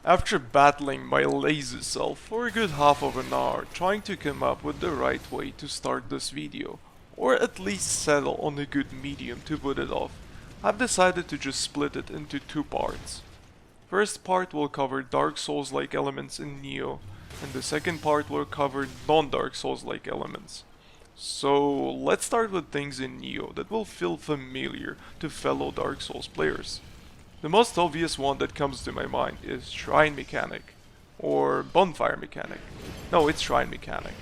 After battling my lazy self for a good half of an hour trying to come up with the right way to start this video, or at least settle on a good medium to put it off, I've decided to just split it into two parts. First part will cover Dark Souls-like elements in Nioh, and the second part will cover non-Dark Souls-like elements. So let's start with things in Nioh that will feel familiar to fellow Dark Souls players. The most obvious one that comes to my mind is Shrine Mechanic, or Bonfire Mechanic. No, it's Shrine Mechanic.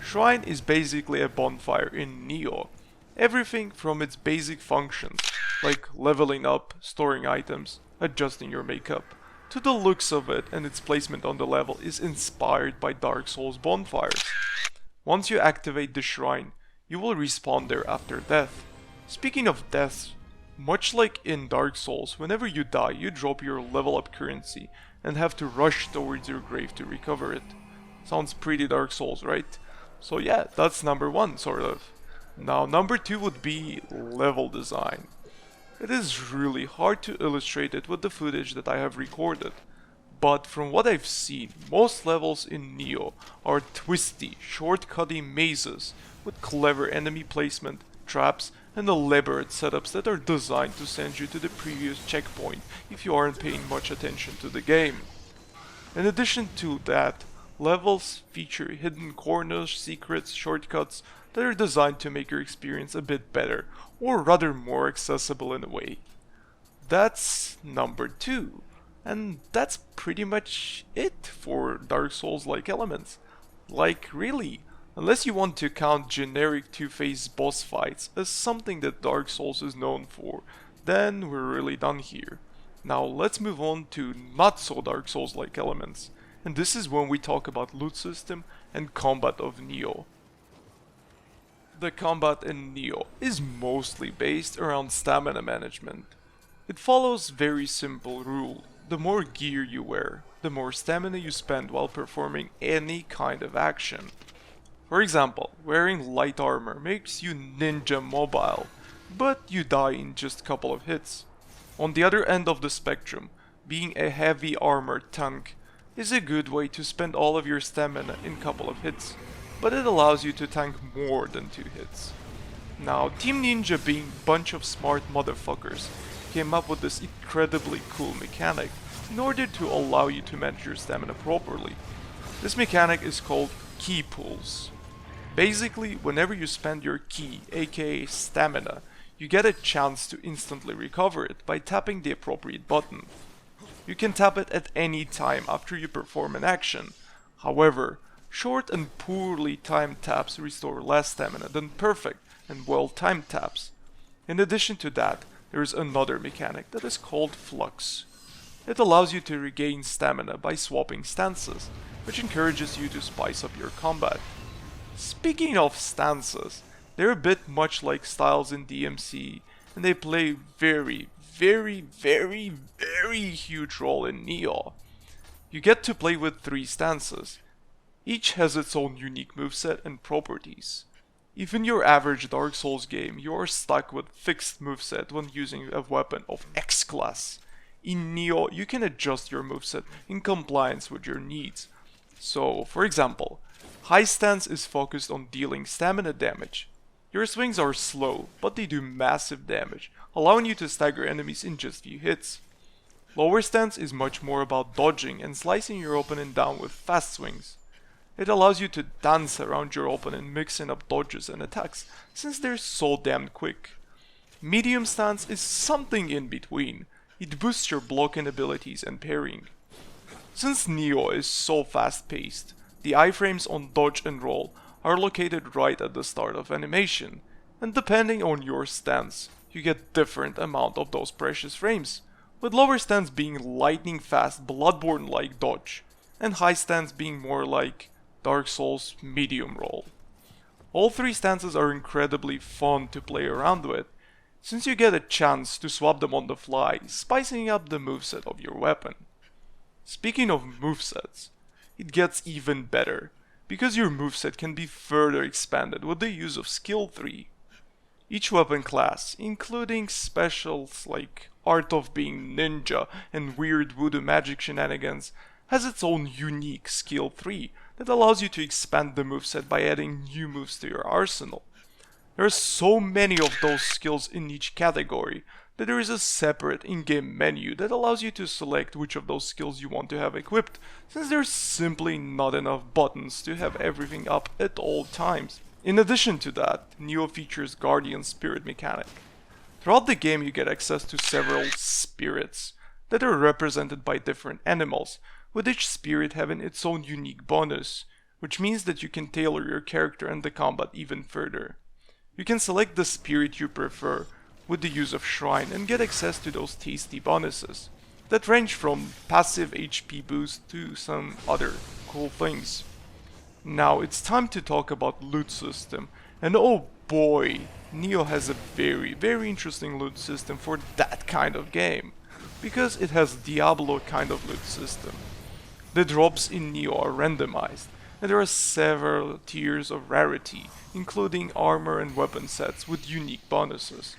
Shrine is basically a bonfire in Nioh. Everything from its basic functions, like leveling up, storing items, adjusting your makeup, to the looks of it and its placement on the level is inspired by Dark Souls bonfires. Once you activate the shrine, you will respawn there after death. Speaking of deaths, much like in Dark Souls, whenever you die, you drop your level up currency and have to rush towards your grave to recover it. Sounds pretty Dark Souls, right? So yeah, that's number one, sort of. Now, number two would be level design. It is really hard to illustrate it with the footage that I have recorded, but from what I've seen, most levels in Nioh are twisty, shortcutty mazes with clever enemy placement, traps, and elaborate setups that are designed to send you to the previous checkpoint if you aren't paying much attention to the game. In addition to that, levels feature hidden corners, secrets, shortcuts that are designed to make your experience a bit better, or rather more accessible in a way. That's number two. And that's pretty much it for Dark Souls-like elements. Like, really, unless you want to count generic two-phase boss fights as something that Dark Souls is known for, then we're really done here. Now let's move on to not so Dark Souls-like elements, and this is when we talk about loot system and combat of Nioh. The combat in Nioh is mostly based around stamina management. It follows very simple rule. The more gear you wear, the more stamina you spend while performing any kind of action. For example, wearing light armor makes you ninja mobile, but you die in just a couple of hits. On the other end of the spectrum, being a heavy armored tank is a good way to spend all of your stamina in a couple of hits, but it allows you to tank more than 2 hits. Now, Team Ninja, being a bunch of smart motherfuckers, came up with this incredibly cool mechanic in order to allow you to manage your stamina properly. This mechanic is called ki pools. Basically, whenever you spend your ki, aka stamina, you get a chance to instantly recover it by tapping the appropriate button. You can tap it at any time after you perform an action. However, short and poorly timed taps restore less stamina than perfect and well-timed taps. In addition to that, there is another mechanic that is called flux. It allows you to regain stamina by swapping stances, which encourages you to spice up your combat. Speaking of stances, they're a bit much like styles in DMC, and they play a very huge role in Nioh. You get to play with 3 stances. Each has its own unique moveset and properties. Even your average Dark Souls game, you are stuck with fixed moveset when using a weapon of X class. In Nioh, you can adjust your moveset in compliance with your needs. So, for example, high stance is focused on dealing stamina damage. Your swings are slow, but they do massive damage, allowing you to stagger enemies in just few hits. Lower stance is much more about dodging and slicing your opponent down with fast swings. It allows you to dance around your opponent mixing up dodges and attacks, since they're so damn quick. Medium stance is something in between. It boosts your blocking abilities and parrying. Since Nioh is so fast paced, the iframes on dodge and roll are located right at the start of animation, and depending on your stance, you get different amount of those precious frames, with lower stance being lightning fast Bloodborne like dodge, and high stance being more like Dark Souls medium roll. All 3 stances are incredibly fun to play around with, since you get a chance to swap them on the fly, spicing up the moveset of your weapon. Speaking of movesets, it gets even better, because your moveset can be further expanded with the use of skill tree. Each weapon class, including specials like Art of Being Ninja and weird voodoo magic shenanigans, has its own unique skill tree that allows you to expand the moveset by adding new moves to your arsenal. There are so many of those skills in each category that there is a separate in-game menu that allows you to select which of those skills you want to have equipped, since there's simply not enough buttons to have everything up at all times. In addition to that, Nioh features Guardian Spirit mechanic. Throughout the game you get access to several spirits that are represented by different animals, with each spirit having its own unique bonus, which means that you can tailor your character and the combat even further. You can select the spirit you prefer with the use of Shrine and get access to those tasty bonuses that range from passive HP boost to some other cool things. Now it's time to talk about loot system, and oh boy, Nioh has a very interesting loot system for that kind of game, because it has Diablo kind of loot system. The drops in Nioh are randomized, and there are several tiers of rarity, including armor and weapon sets with unique bonuses.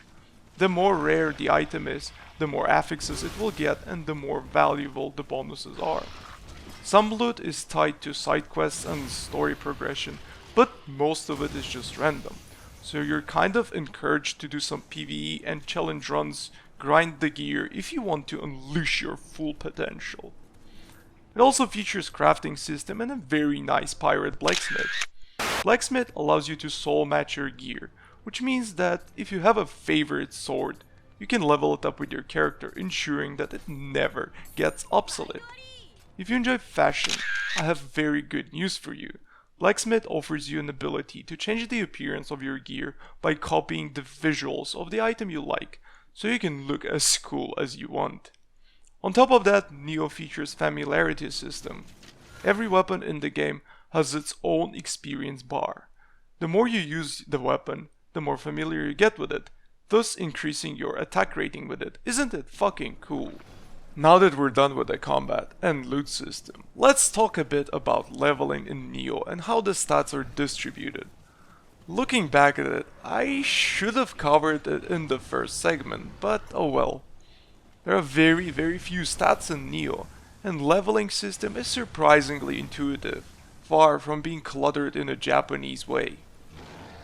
The more rare the item is, the more affixes it will get and the more valuable the bonuses are. Some loot is tied to side quests and story progression, but most of it is just random. So you're kind of encouraged to do some PvE and challenge runs, grind the gear if you want to unleash your full potential. It also features crafting system and a very nice pirate blacksmith. Blacksmith allows you to soul match your gear, which means that if you have a favorite sword, you can level it up with your character, ensuring that it never gets obsolete. If you enjoy fashion, I have very good news for you. Blacksmith offers you an ability to change the appearance of your gear by copying the visuals of the item you like, so you can look as cool as you want. On top of that, Nioh features familiarity system. Every weapon in the game has its own experience bar. The more you use the weapon, the more familiar you get with it, thus increasing your attack rating with it. Isn't it fucking cool? Now that we're done with the combat and loot system, let's talk a bit about leveling in Nioh and how the stats are distributed. Looking back at it, I should have covered it in the first segment, but oh well. There are very few stats in Nioh, and leveling system is surprisingly intuitive, far from being cluttered in a Japanese way.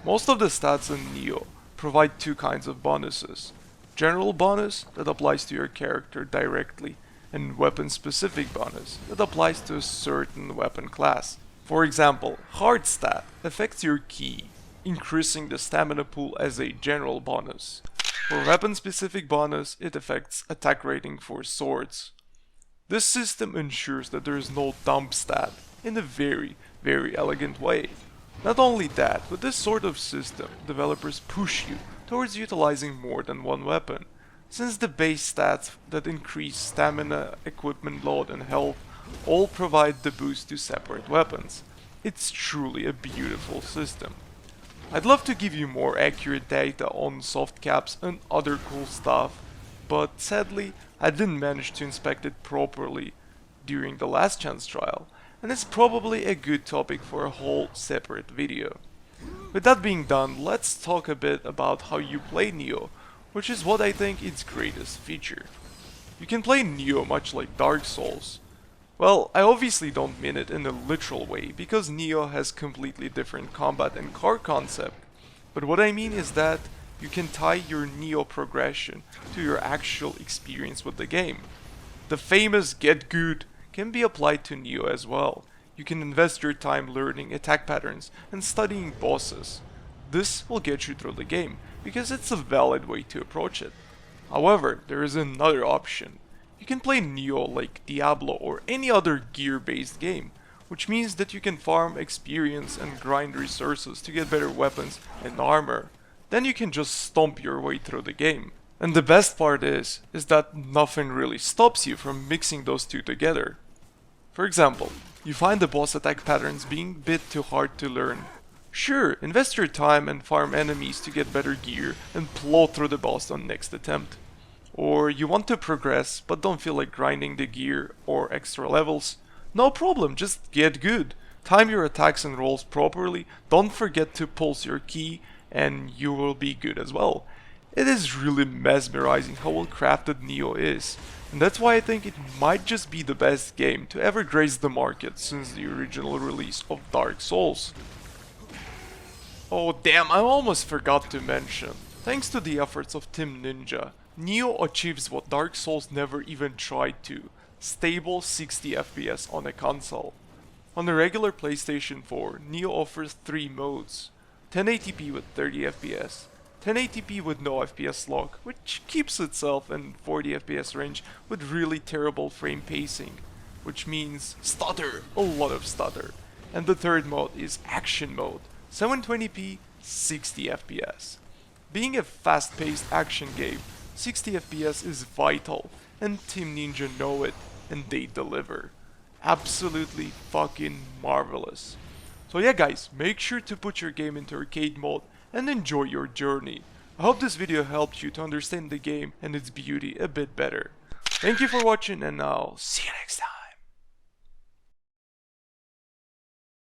Most of the stats in Nioh provide two kinds of bonuses. General bonus that applies to your character directly, and weapon specific bonus that applies to a certain weapon class. For example, hard stat affects your ki, increasing the stamina pool as a general bonus. For weapon specific bonus, it affects attack rating for swords. This system ensures that there is no dump stat in a very elegant way. Not only that, with this sort of system, developers push you towards utilizing more than one weapon, since the base stats that increase stamina, equipment load and health all provide the boost to separate weapons. It's truly a beautiful system. I'd love to give you more accurate data on soft caps and other cool stuff, but sadly I didn't manage to inspect it properly during the last chance trial, and it's probably a good topic for a whole separate video. With that being done, let's talk a bit about how you play Nioh, which is what I think its greatest feature. You can play Nioh much like Dark Souls. Well, I obviously don't mean it in a literal way, because Nioh has completely different combat and core concept, but what I mean is that you can tie your Nioh progression to your actual experience with the game. The famous get good can be applied to Nioh as well. You can invest your time learning attack patterns and studying bosses. This will get you through the game, because it's a valid way to approach it. However, there is another option. You can play Nioh like Diablo or any other gear-based game, which means that you can farm experience and grind resources to get better weapons and armor. Then you can just stomp your way through the game. And the best part is that nothing really stops you from mixing those two together. For example, you find the boss attack patterns being a bit too hard to learn. Sure, invest your time and farm enemies to get better gear and plow through the boss on next attempt. Or you want to progress but don't feel like grinding the gear or extra levels. No problem, just get good. Time your attacks and rolls properly, don't forget to pulse your ki, and you will be good as well. It is really mesmerizing how well crafted Nioh is, and that's why I think it might just be the best game to ever grace the market since the original release of Dark Souls. Oh damn, I almost forgot to mention. Thanks to the efforts of Team Ninja, Nioh achieves what Dark Souls never even tried to: stable 60 FPS on a console. On the regular PlayStation 4, Nioh offers 3 modes: 1080p with 30 FPS, 1080p with no FPS lock, which keeps itself in 40 FPS range with really terrible frame pacing, which means stutter, a lot of stutter. And the third mode is action mode, 720p, 60 FPS. Being a fast-paced action game, 60 FPS is vital, and Team Ninja know it, and they deliver. Absolutely fucking marvelous. So yeah guys, make sure to put your game into arcade mode and enjoy your journey. I hope this video helped you to understand the game and its beauty a bit better. Thank you for watching, and I'll see you next time.